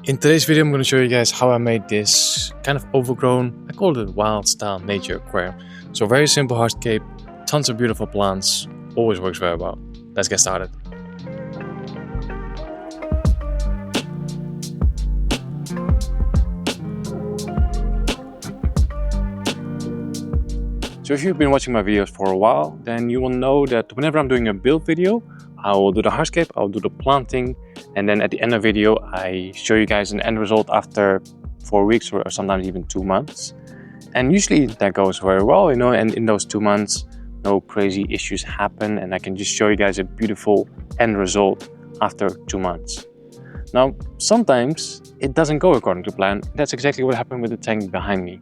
In today's video I'm going to show you guys how I made this kind of overgrown, I call it wild style nature aquarium. So very simple hardscape, tons of beautiful plants, always works very well. Let's get started. So if you've been watching my videos for a while, then you will know that whenever I'm doing a build video, I will do the hardscape, I'll do the planting, and then at the end of the video, I show you guys an end result after 4 weeks or sometimes even 2 months. And usually that goes very well, you know, and in those 2 months, no crazy issues happen, and I can just show you guys a beautiful end result after 2 months. Now, sometimes it doesn't go according to plan. That's exactly what happened with the tank behind me.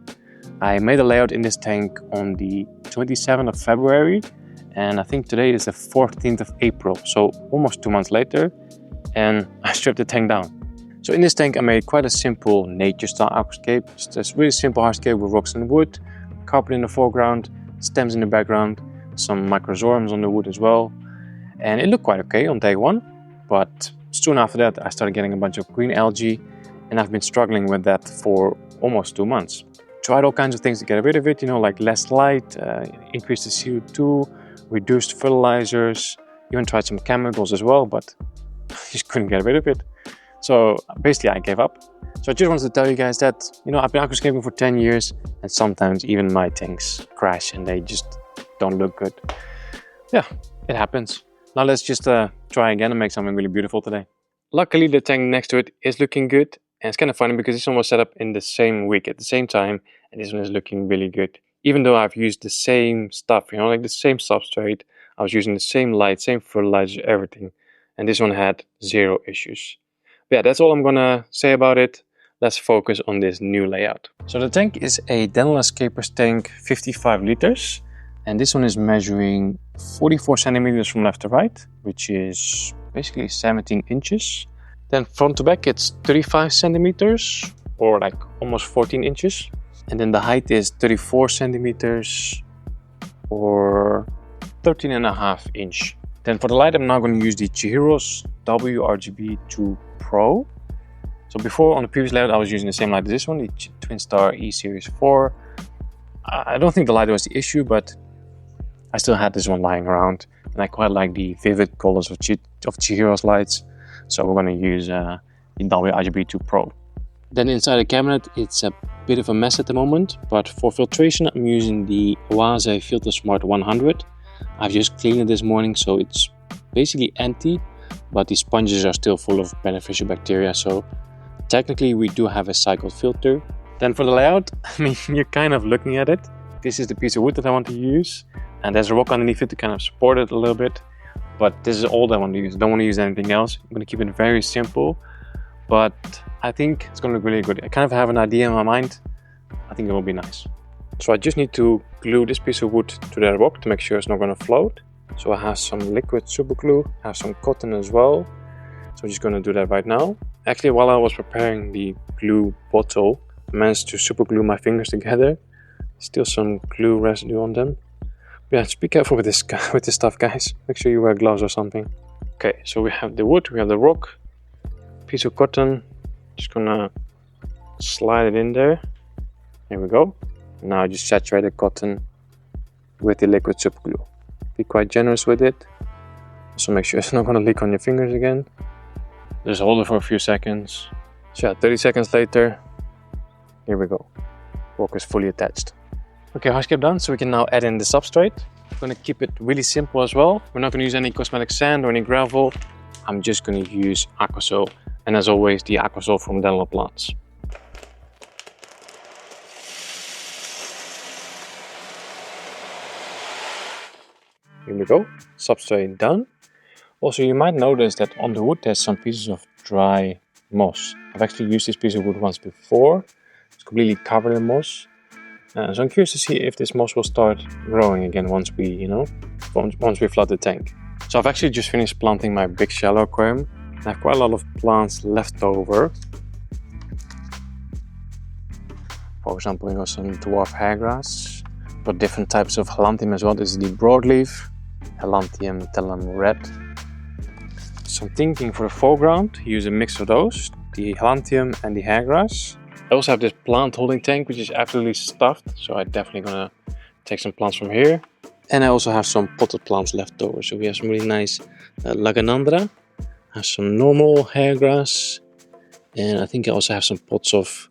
I made a layout in this tank on the 27th of February, and I think today is the 14th of April, so almost 2 months later, and I stripped the tank down. So in this tank I made quite a simple nature style aquascape. It's just really simple hardscape with rocks and wood, carpet in the foreground, stems in the background, some microzoans on the wood as well. And it looked quite okay on day one, but soon after that I started getting a bunch of green algae, and I've been struggling with that for almost 2 months. Tried all kinds of things to get rid of it, you know, like less light, increase the CO2, reduced fertilizers, even tried some chemicals as well, but just couldn't get rid of it. So basically I gave up. So I just wanted to tell you guys that, you know, I've been aquascaping for 10 years and sometimes even my tanks crash and they just don't look good. Yeah, it happens. Now let's just try again and make something really beautiful today. Luckily the tank next to it is looking good, and it's kind of funny because this one was set up in the same week at the same time, and this one is looking really good. Even though I've used the same stuff, you know, like the same substrate, I was using the same light, same fertilizer, everything. And this one had 0 issues. But yeah, that's all I'm gonna say about it. Let's focus on this new layout. So the tank is a Dennerle Scaper tank, 55 liters. And this one is measuring 44 centimeters from left to right, which is basically 17 inches. Then front to back, it's 35 centimeters, or like almost 14 inches. And then the height is 34 centimeters, or 13.5 inch. Then for the light, I'm now going to use the Chihiros WRGB2 Pro. So before on the previous layout, I was using the same light as this one, the Twinstar E Series 4. I don't think the light was the issue, but I still had this one lying around, and I quite like the vivid colors of Chihiros lights. So we're going to use the WRGB2 Pro. Then inside the cabinet, it's a bit of a mess at the moment, but for filtration, I'm using the Oase Filtosmart 100. I've just cleaned it this morning, so it's basically empty, but the sponges are still full of beneficial bacteria, so technically we do have a cycled filter. Then for the layout, I mean, you're kind of looking at it. This is the piece of wood that I want to use, and there's a rock underneath it to kind of support it a little bit, but this is all that I want to use. I don't want to use anything else. I'm going to keep it very simple, but I think it's going to look really good. I kind of have an idea in my mind. I think it will be nice. So I just need to glue this piece of wood to that rock to make sure it's not going to float. So I have some liquid super glue, I have some cotton as well. So I'm just going to do that right now. Actually, while I was preparing the glue bottle, I managed to super glue my fingers together. Still some glue residue on them. But yeah, just be careful with this stuff, guys. Make sure you wear gloves or something. Okay, so we have the wood, we have the rock, piece of cotton. Just gonna slide it in there. There we go. Now I just saturate the cotton with the liquid super glue. Be quite generous with it. Also make sure it's not gonna leak on your fingers again. Just hold it for a few seconds. So yeah, 30 seconds later, here we go. Rock is fully attached. Okay, hardscape done, so we can now add in the substrate. I'm gonna keep it really simple as well. We're not gonna use any cosmetic sand or any gravel. I'm just gonna use AQUASOIL, and as always, the AQUASOIL from Dennerle plants. Here we go, substrate done. Also, you might notice that on the wood there's some pieces of dry moss. I've actually used this piece of wood once before. It's completely covered in moss. So I'm curious to see if this moss will start growing again once we flood the tank. So I've actually just finished planting my big shallow aquarium. I have quite a lot of plants left over. For example, you know, some dwarf hairgrass. Got different types of Helantium as well. This is the broadleaf, Helantium Tellum Red. So I'm thinking for the foreground, use a mix of those. the Halantium and the hair grass. I also have this plant holding tank which is absolutely stuffed, so I'm definitely gonna take some plants from here. And I also have some potted plants left over, so we have some really nice Laganandra, I have some normal hair grass, and I think I also have some pots of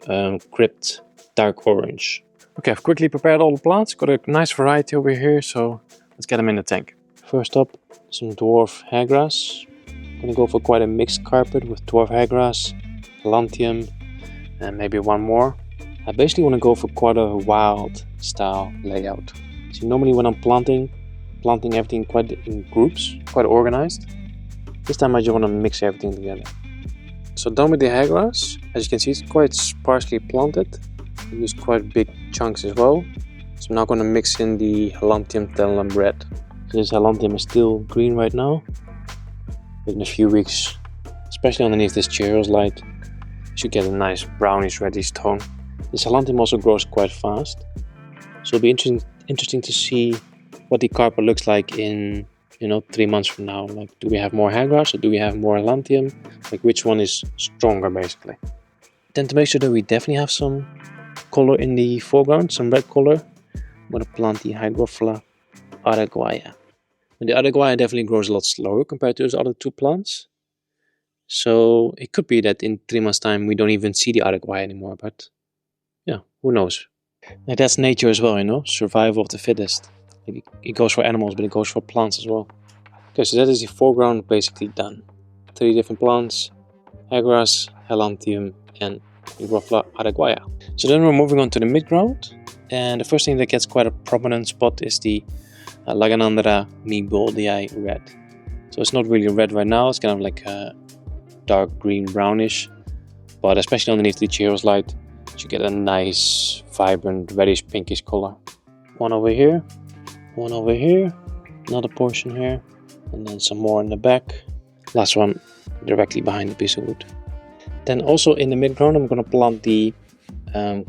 Crypt dark orange. Okay, I've quickly prepared all the plants, got a nice variety over here, so let's get them in the tank. First up, some dwarf hair grass. I'm gonna go for quite a mixed carpet with dwarf hair grass, Halantium, and maybe one more. I basically want to go for quite a wild style layout. So normally when I'm planting everything quite in groups, quite organized. This time I just want to mix everything together. So done with the hair grass. As you can see, it's quite sparsely planted. I use quite big chunks as well. So I'm now going to mix in the Halantium Dennerle bread. So this Halantium is still green right now. But in a few weeks, especially underneath this Chihiros light, you should get a nice brownish reddish tone. This Halantium also grows quite fast. So it'll be interesting to see what the carpet looks like in 3 months from now. Like, do we have more hair grass or do we have more Halantium? Like, which one is stronger basically. Then to make sure that we definitely have some color in the foreground, some red color, I'm going to plant the Hydrophila Araguaia. And the Araguaia definitely grows a lot slower compared to those other two plants. So it could be that in 3 months time we don't even see the Araguaia anymore, but yeah, who knows. Like, that's nature as well, survival of the fittest. Like, it goes for animals, but it goes for plants as well. Okay, so that is the foreground basically done. 3 different plants, hair grass, Halantium, and Hydrophila Araguaia. So then we're moving on to the midground, and the first thing that gets quite a prominent spot is the Laganandra Meiboldii red. So it's not really red right now, it's kind of like a dark green brownish, but especially underneath the Chihiros light, you get a nice vibrant reddish pinkish color. One over here, one over here, another portion here, and then some more in the back. Last one directly behind the piece of wood. Then also in the midground I'm going to plant the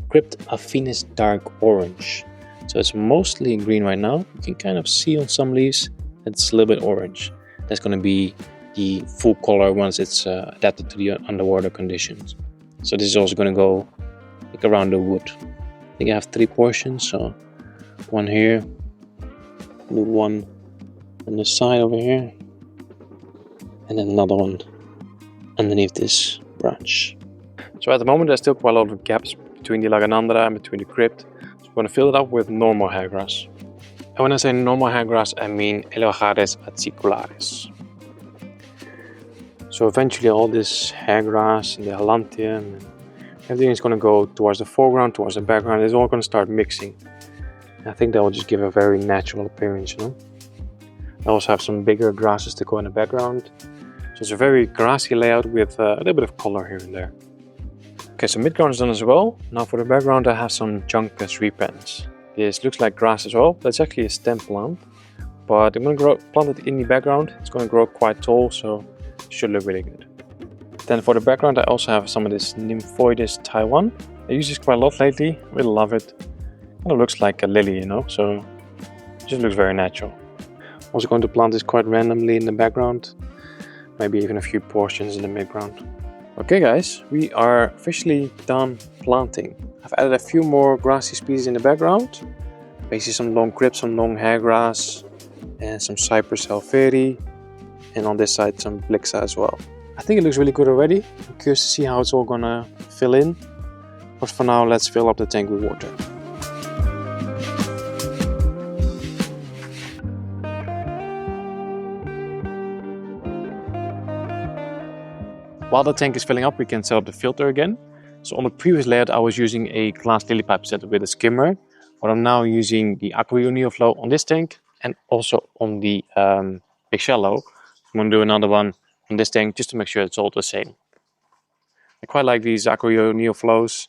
Crypt Affinis dark orange. So it's mostly green right now. You can kind of see on some leaves that it's a little bit orange. That's going to be the full color once it's adapted to the underwater conditions. So this is also going to go like around the wood. I think I have 3 portions, so one here, one on the side over here, and then another one underneath this branch. So at the moment there's still quite a lot of gaps between the Laganandra and between the crypt, so I'm going to fill it up with normal hair grass. And when I say normal hair grass, I mean Eleochares acicularis. So eventually all this hair grass and the Halantium and everything is going to go towards the foreground, towards the background. It's all going to start mixing. I think that will just give a very natural appearance, I also have some bigger grasses to go in the background. So it's a very grassy layout with a little bit of color here and there. Okay, so midground is done as well. Now for the background I have some Juncus repens. This looks like grass as well, but it's actually a stem plant. But I'm going to plant it in the background. It's going to grow quite tall, so it should look really good. Then for the background I also have some of this Nymphoides Taiwan. I use this quite a lot lately, I really love it. Kind of looks like a lily, so it just looks very natural. I'm also going to plant this quite randomly in the background, maybe even a few portions in the midground. Okay guys, we are officially done planting. I've added a few more grassy species in the background. Basically some long crypts, some long hair grass, and some Cypress helveri, and on this side some Blixa as well. I think it looks really good already. I'm curious to see how it's all gonna fill in. But for now, let's fill up the tank with water. While the tank is filling up, we can set up the filter again. So on the previous layout, I was using a glass lily pipe set with a skimmer. But I'm now using the AQUASOIL NeoFlow on this tank and also on the Big Shallow. I'm going to do another one on this tank just to make sure it's all the same. I quite like these AQUASOIL NeoFlows.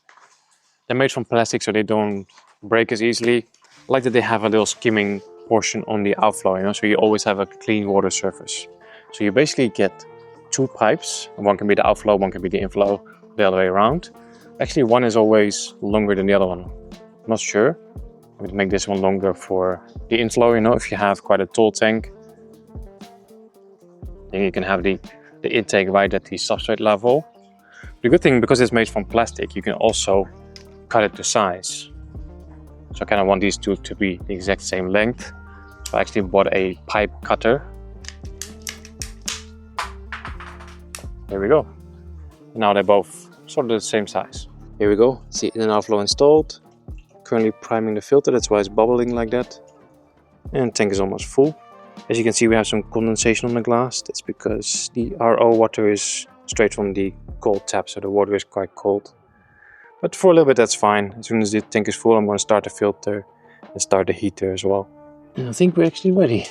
They're made from plastic so they don't break as easily. I like that they have a little skimming portion on the outflow, so you always have a clean water surface. So you basically get 2 pipes. One can be the outflow, one can be the inflow, the other way around. Actually, one is always longer than the other one. I'm not sure. I'm going to make this one longer for the inflow, if you have quite a tall tank. Then you can have the intake right at the substrate level. The good thing, because it's made from plastic, you can also cut it to size. So I kind of want these two to be the exact same length. So I actually bought a pipe cutter. There we go. Now they're both sort of the same size. Here we go. See NANO flow installed. Currently priming the filter, that's why it's bubbling like that. And the tank is almost full. As you can see, we have some condensation on the glass. That's because the RO water is straight from the cold tap, so the water is quite cold. But for a little bit that's fine. As soon as the tank is full, I'm going to start the filter and start the heater as well. And I think we're actually ready.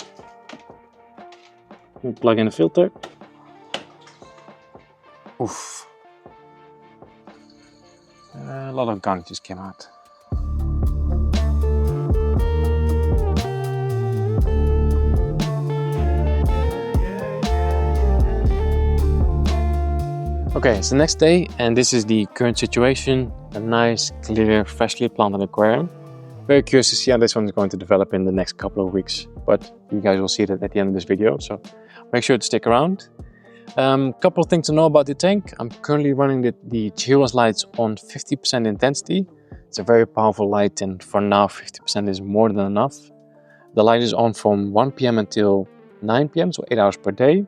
We'll plug in the filter. Oof. A lot of gunk just came out. Okay, it's the next day and this is the current situation. A nice, clear, freshly planted aquarium. Very curious to see how this one is going to develop in the next couple of weeks. But you guys will see that at the end of this video, so make sure to stick around. Couple of things to know about the tank. I'm currently running the Chihiros lights on 50% intensity. It's a very powerful light and for now 50% is more than enough. The light is on from 1 PM until 9 PM, so 8 hours per day.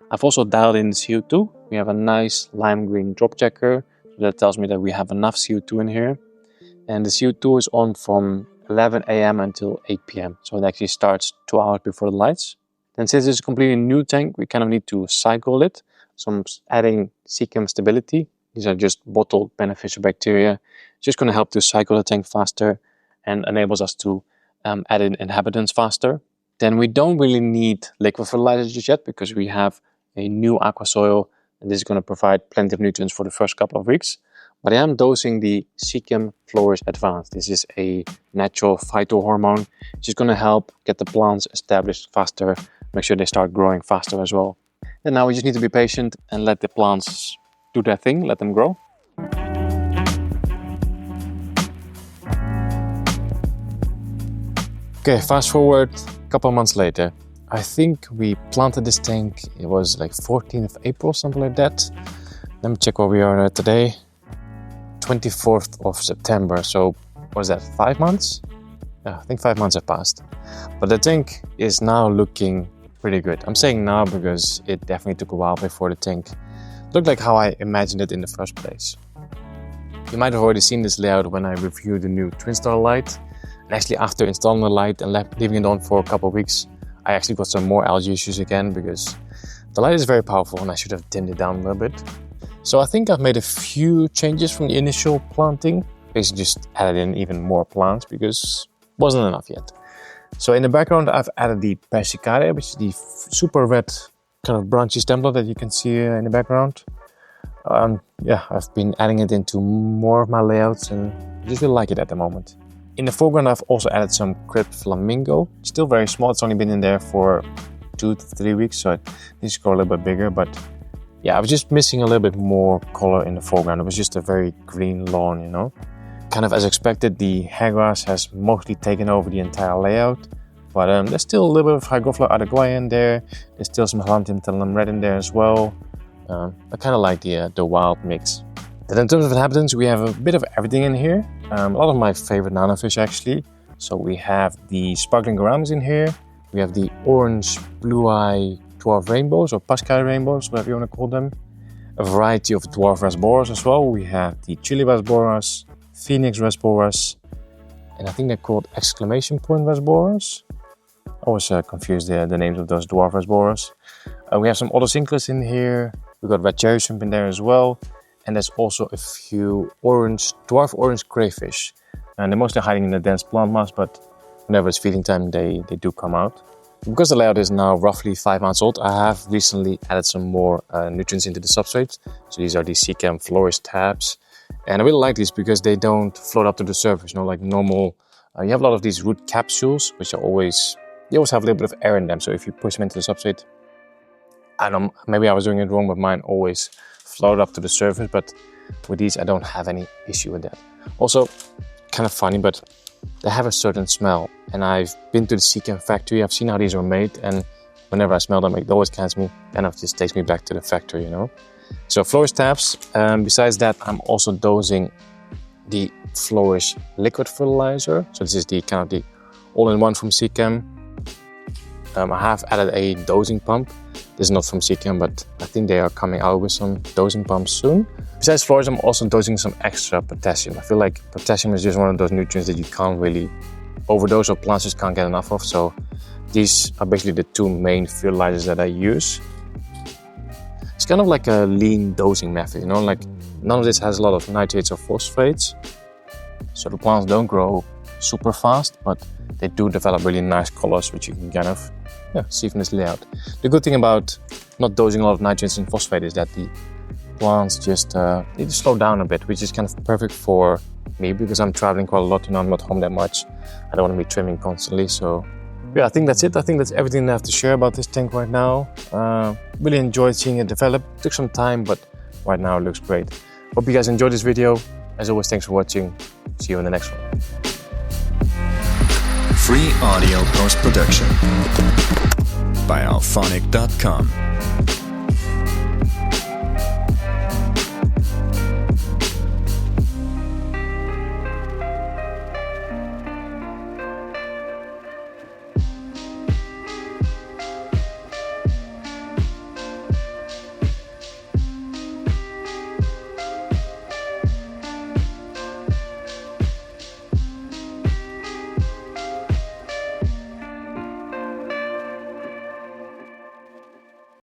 I've also dialed in the CO2. We have a nice lime green drop checker. So that tells me that we have enough CO2 in here. And the CO2 is on from 11 AM until 8 PM. So it actually starts 2 hours before the lights. And since it's a completely new tank, we kind of need to cycle it. So I'm adding cecum stability. These are just bottled beneficial bacteria. It's just going to help to cycle the tank faster and enables us to add in inhabitants faster. Then we don't really need liquid fertilizers just yet because we have a new AQUASOIL, and this is going to provide plenty of nutrients for the first couple of weeks. But I am dosing the Cecum Flourish Advanced. This is a natural phytohormone. It's just going to help get the plants established faster, make sure they start growing faster as well. And now we just need to be patient and let the plants do their thing, let them grow. Okay, fast forward a couple of months later. I think we planted this tank, it was like 14th of April, something like that. Let me check where we are today. 24th of September, so what is that, 5 months? Yeah, I think 5 months have passed. But the tank is now looking pretty good. I'm saying now because it definitely took a while before the tank looked like how I imagined it in the first place. You might have already seen this layout when I reviewed the new Twinstar light. And actually after installing the light and leaving it on for a couple of weeks, I actually got some more algae issues again because the light is very powerful and I should have dimmed it down a little bit. So I think I've made a few changes from the initial planting. Basically just added in even more plants because it wasn't enough yet. So in the background I've added the Persicare, which is the super red kind of branchy stem that you can see in the background. Yeah, I've been adding it into more of my layouts and I just really like it at the moment. In the foreground, I've also added some Crypt Flamingo. Still very small, it's only been in there for 2 to 3 weeks, so it needs to grow a little bit bigger. But yeah, I was just missing a little bit more color in the foreground. It was just a very green lawn, you know. Kind of as expected, the hairgrass has mostly taken over the entire layout. But there's still a little bit of Hygrophila araguaia in there. There's still some Halantium red in there as well. I kind of like the wild mix. Then in terms of inhabitants, we have a bit of everything in here. A lot of my favorite nanofish actually. So we have the sparkling gouramis in here. We have the orange blue-eye dwarf rainbows or Pascal rainbows, whatever you want to call them. A variety of dwarf rasboras as well. We have the chili rasboras, phoenix rasboras, and I think they're called exclamation point rasboras. I always confuse the names of those dwarf rasboras. We have some otocinclus in here. We've got red cherry shrimp in there as well. And there's also a few dwarf orange crayfish. And they're mostly hiding in the dense plant mass, but whenever it's feeding time, they do come out. Because the layout is now roughly 5 months old, I have recently added some more nutrients into the substrate. So these are the Cecum Flourish tabs. And I really like these because they don't float up to the surface, you know, like normal. You have a lot of these root capsules, which are always have a little bit of air in them. So if you push them into the substrate, I don't know, maybe I was doing it wrong, but mine always float up to the surface. But with these, I don't have any issue with that. Also, kind of funny, but they have a certain smell. And I've been to the Cecum factory. I've seen how these are made. And whenever I smell them, it always kind of just takes me back to the factory, you know. So Flourish tabs. Besides that, I'm also dosing the Flourish liquid fertilizer. So this is the kind of the all-in-one from Seachem. I have added a dosing pump. This is not from Seachem, but I think they are coming out with some dosing pumps soon. Besides Flourish, I'm also dosing some extra potassium. I feel like potassium is just one of those nutrients that you can't really overdose or plants just can't get enough of. So these are basically the two main fertilizers that I use. It's kind of like a lean dosing method, you know, like none of this has a lot of nitrates or phosphates. So the plants don't grow super fast, but they do develop really nice colors, which you can kind of see from this layout. The good thing about not dosing a lot of nitrates and phosphate is that the plants just need to slow down a bit, which is kind of perfect for me because I'm traveling quite a lot, you know, I'm not home that much. I don't want to be trimming constantly. So yeah, I think that's it. I think that's everything I have to share about this tank right now. Really enjoyed seeing it develop. Took some time, but right now it looks great. Hope you guys enjoyed this video. As always, thanks for watching. See you in the next one. Free audio post-production by alphonic.com.